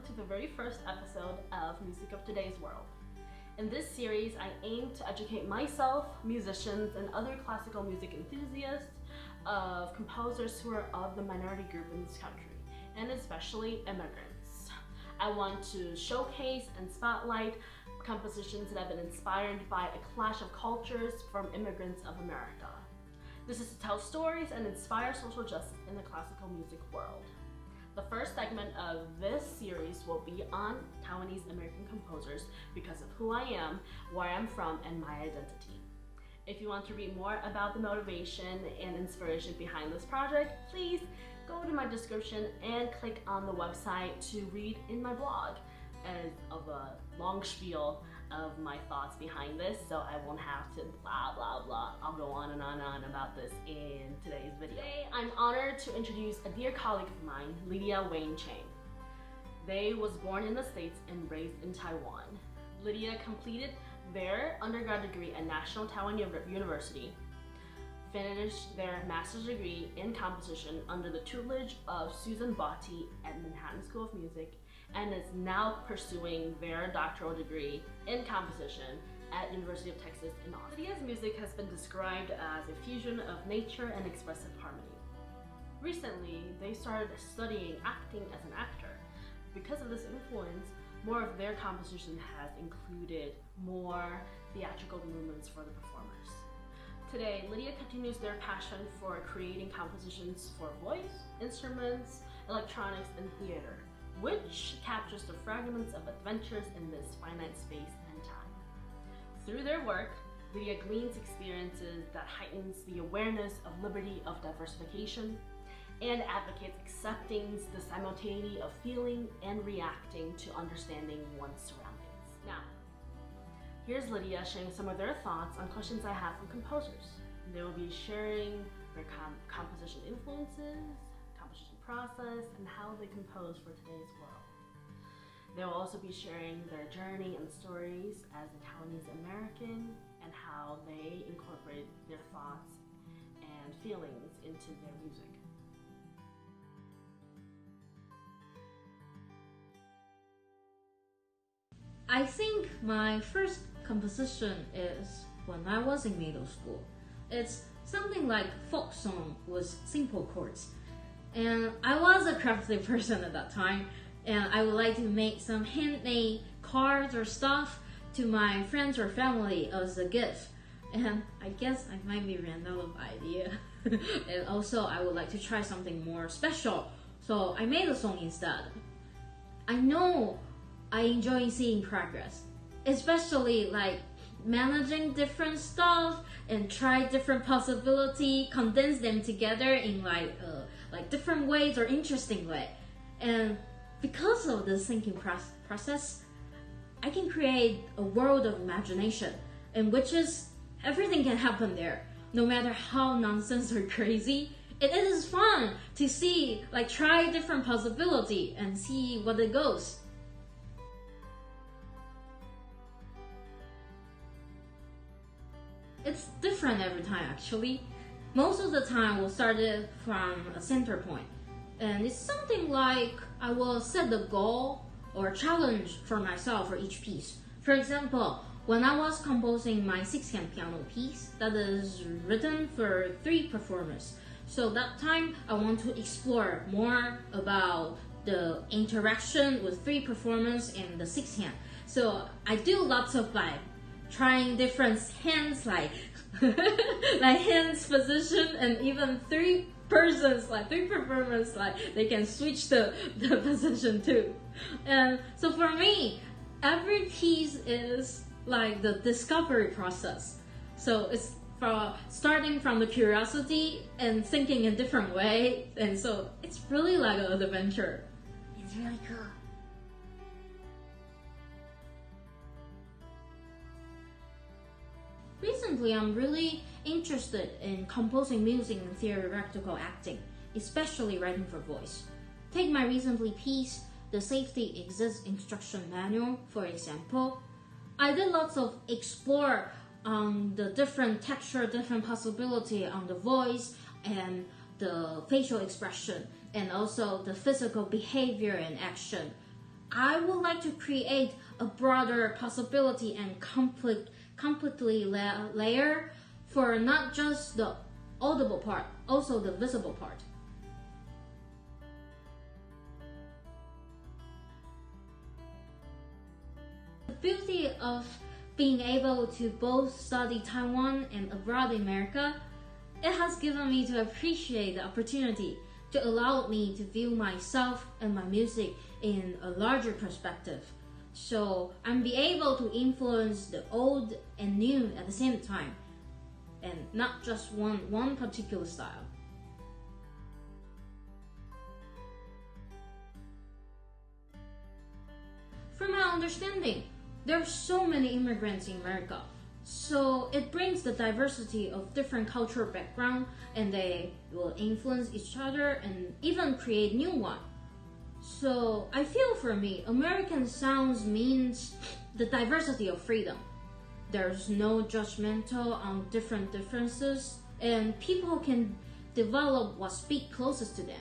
to the very first episode of Music of Today's World. In this series, I aim to educate myself, musicians, and other classical music enthusiasts of composers who are of the minority group in this country, and especially immigrants. I want to showcase and spotlight compositions that have been inspired by a clash of cultures from immigrants of America. This is to tell stories and inspire social justice in the classical music world. The first segment of this series will be on Taiwanese American composers because of who I am, where I'm from, and my identity. If you want to read more about the motivation and inspiration behind this project, please go to my description and click on the website to read in my blog as of a long spiel of my thoughts behind this, so I won't have to blah blah blah. I'll go on and on about this in today's video. Today, I'm honored to introduce a dear colleague of mine, Lydia Chang. They was born in the States and raised in Taiwan. Lydia completed their undergrad degree at National Taiwan University, finished their master's degree in composition under the tutelage of Susan Botti at Manhattan School of Music, and is now pursuing their doctoral degree in composition at University of Texas in Austin. Lydia's music has been described as a fusion of nature and expressive harmony. Recently, they started studying acting as an actor. Because of this influence, more of their composition has included more theatrical movements for the performers. Today, Lydia continues their passion for creating compositions for voice, instruments, electronics, and theater, which captures the fragments of adventures in this finite space and time. Through their work, Lydia gleans experiences that heightens the awareness of liberty of diversification and advocates accepting the simultaneity of feeling and reacting to understanding one's surroundings. Now, here's Lydia sharing some of their thoughts on questions I have from composers. They will be sharing their composition influences, composition process, and how they compose for today's world. They will also be sharing their journey and stories as a Taiwanese American and how they incorporate their thoughts and feelings into their music. I think my first composition is when I was in middle school. It's something like folk song with simple chords. And I was a crafty person at that time, and I would like to make some handmade cards or stuff to my friends or family as a gift. And I guess I might be ran out of idea. And also I would like to try something more special, so I made a song instead. I know I enjoy seeing progress, especially like managing different stuff and try different possibility, condense them together in like different ways or interesting way. And because of this thinking process, I can create a world of imagination in which is everything can happen there, no matter how nonsense or crazy. It is fun to see, like try different possibility and see what it goes. It's different every time actually. Most of the time we'll start it from a center point. And it's something like I will set the goal or challenge for myself for each piece. For example, when I was composing my 6-hand piano piece that is written for 3 performers. So that time I want to explore more about the interaction with 3 performers in the 6-hand. So I do lots of like trying different hands like like hands position, and even 3 persons, like 3 performers, like they can switch the position too. And so for me, every piece is like the discovery process. So it's starting from the curiosity and thinking in different way, and so it's really like an adventure. It's really cool. Recently, I'm really interested in composing music and theatrical acting, especially writing for voice. Take my recently piece, The Safety Exists Instruction Manual, for example. I did lots of explore on the different texture, different possibility on the voice and the facial expression, and also the physical behavior and action. I would like to create a broader possibility and completely layer for not just the audible part, also the visible part. The beauty of being able to both study Taiwan and abroad in America, it has given me to appreciate the opportunity to allow me to view myself and my music in a larger perspective. So I'm be able to influence the old and new at the same time, and not just one particular style. From my understanding, there are so many immigrants in America, so it brings the diversity of different cultural background, and they will influence each other and even create new one. So I feel for me, American sounds means the diversity of freedom. There's no judgmental on different differences, and people can develop what speaks closest to them.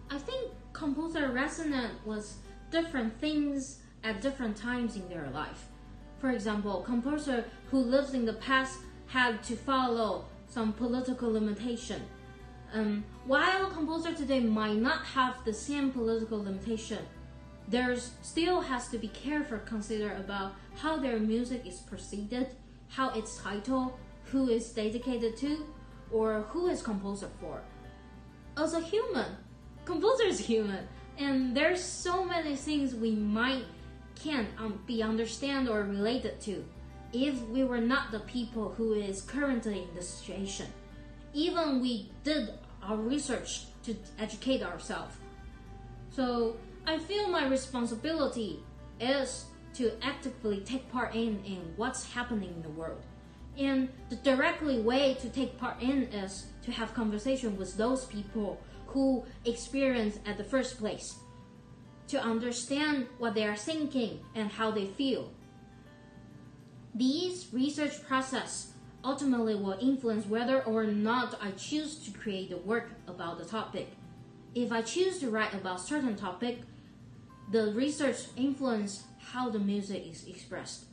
I think composer resonate with different things at different times in their life. For example, composer who lives in the past had to follow some political limitation. While composer today might not have the same political limitation, there still has to be careful consider about how their music is proceeded, how it's titled, who is dedicated to, or who is composer for. As a human, composer is human, and there's so many things we can't be understand or related to if we were not the people who is currently in the situation. Even we did our research to educate ourselves. So I feel my responsibility is to actively take part in what's happening in the world. And the directly way to take part in is to have conversation with those people who experience at the first place, to understand what they are thinking and how they feel. These research process ultimately will influence whether or not I choose to create a work about the topic. If I choose to write about certain topic, the research influence how the music is expressed.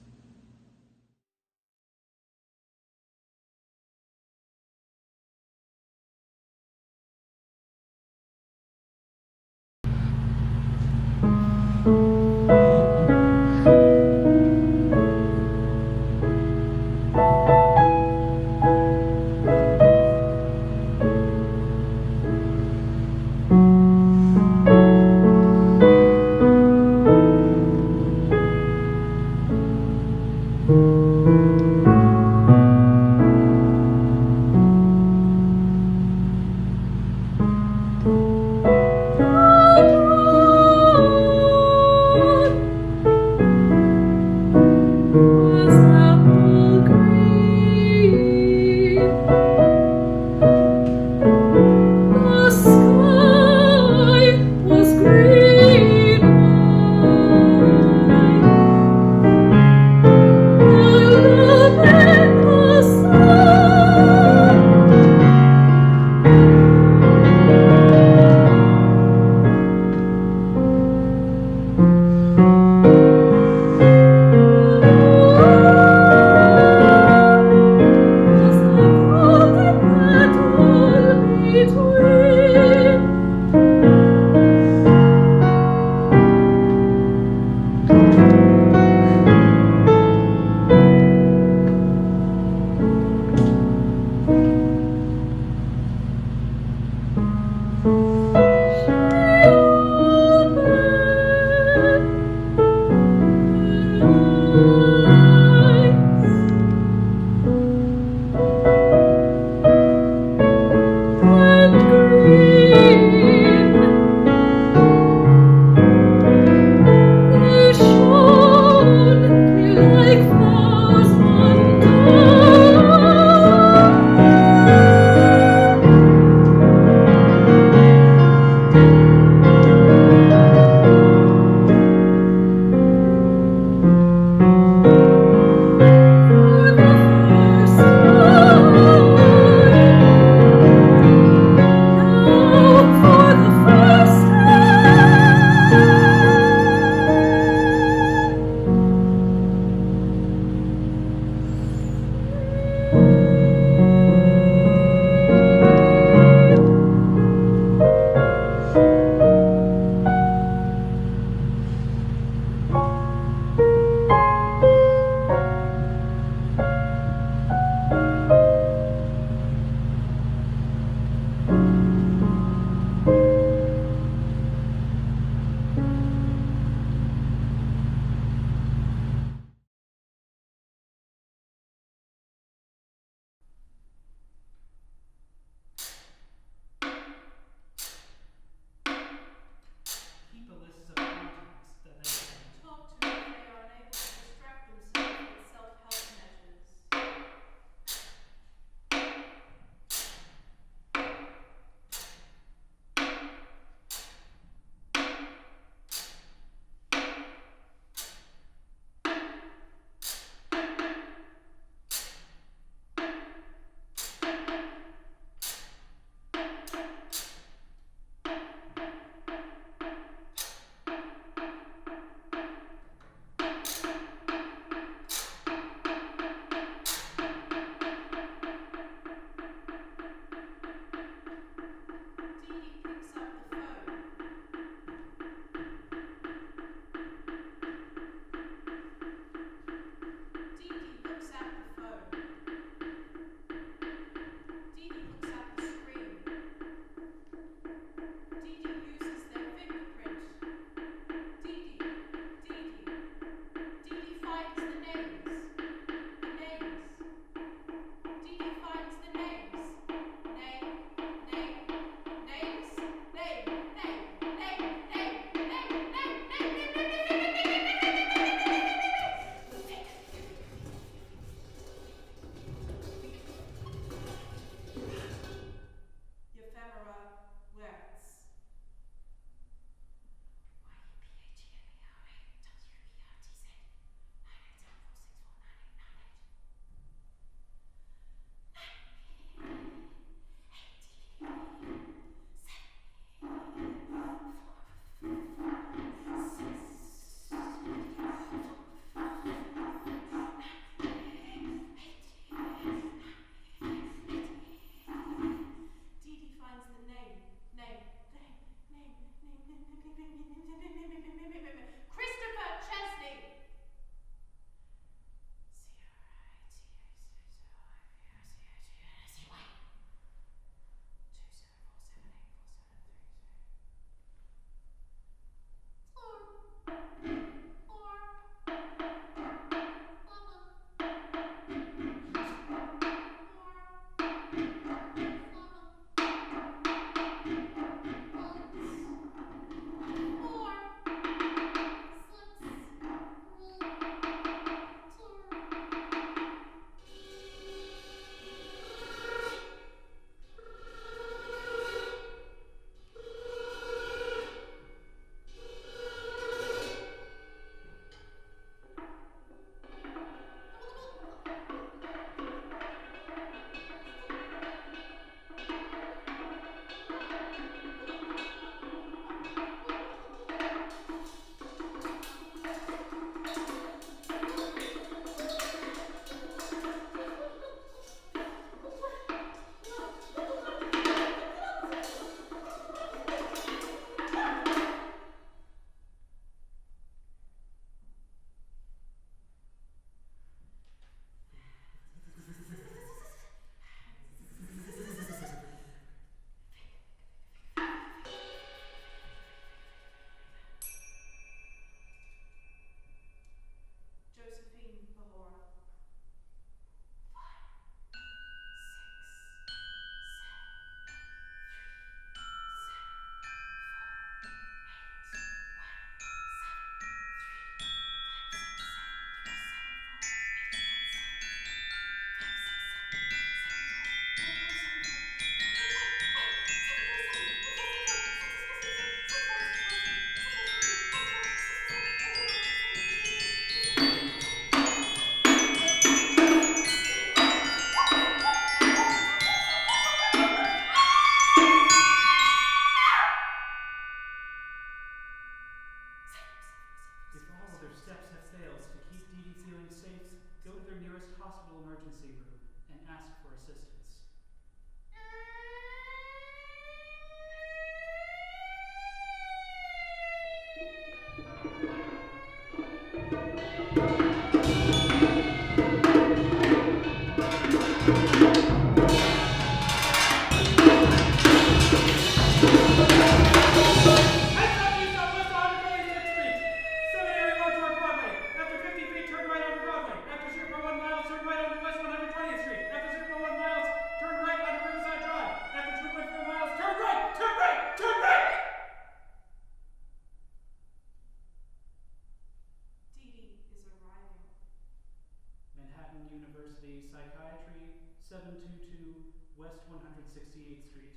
University Psychiatry, 722 West 168th Street,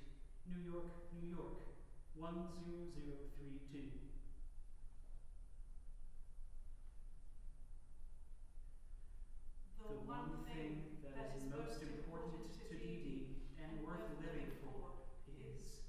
New York, New York, 10032. The one thing that is most important to Dee Dee and worth living for is...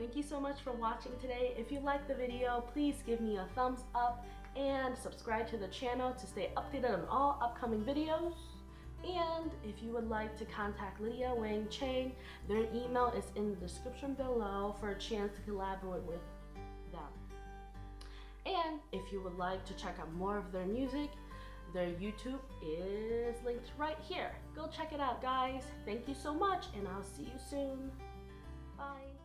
Thank you so much for watching today. If you liked the video, please give me a thumbs up and subscribe to the channel to stay updated on all upcoming videos. And if you would like to contact Lydia, Wang, Chang, their email is in the description below for a chance to collaborate with them. And if you would like to check out more of their music, their YouTube is linked right here. Go check it out, guys. Thank you so much, and I'll see you soon. Bye.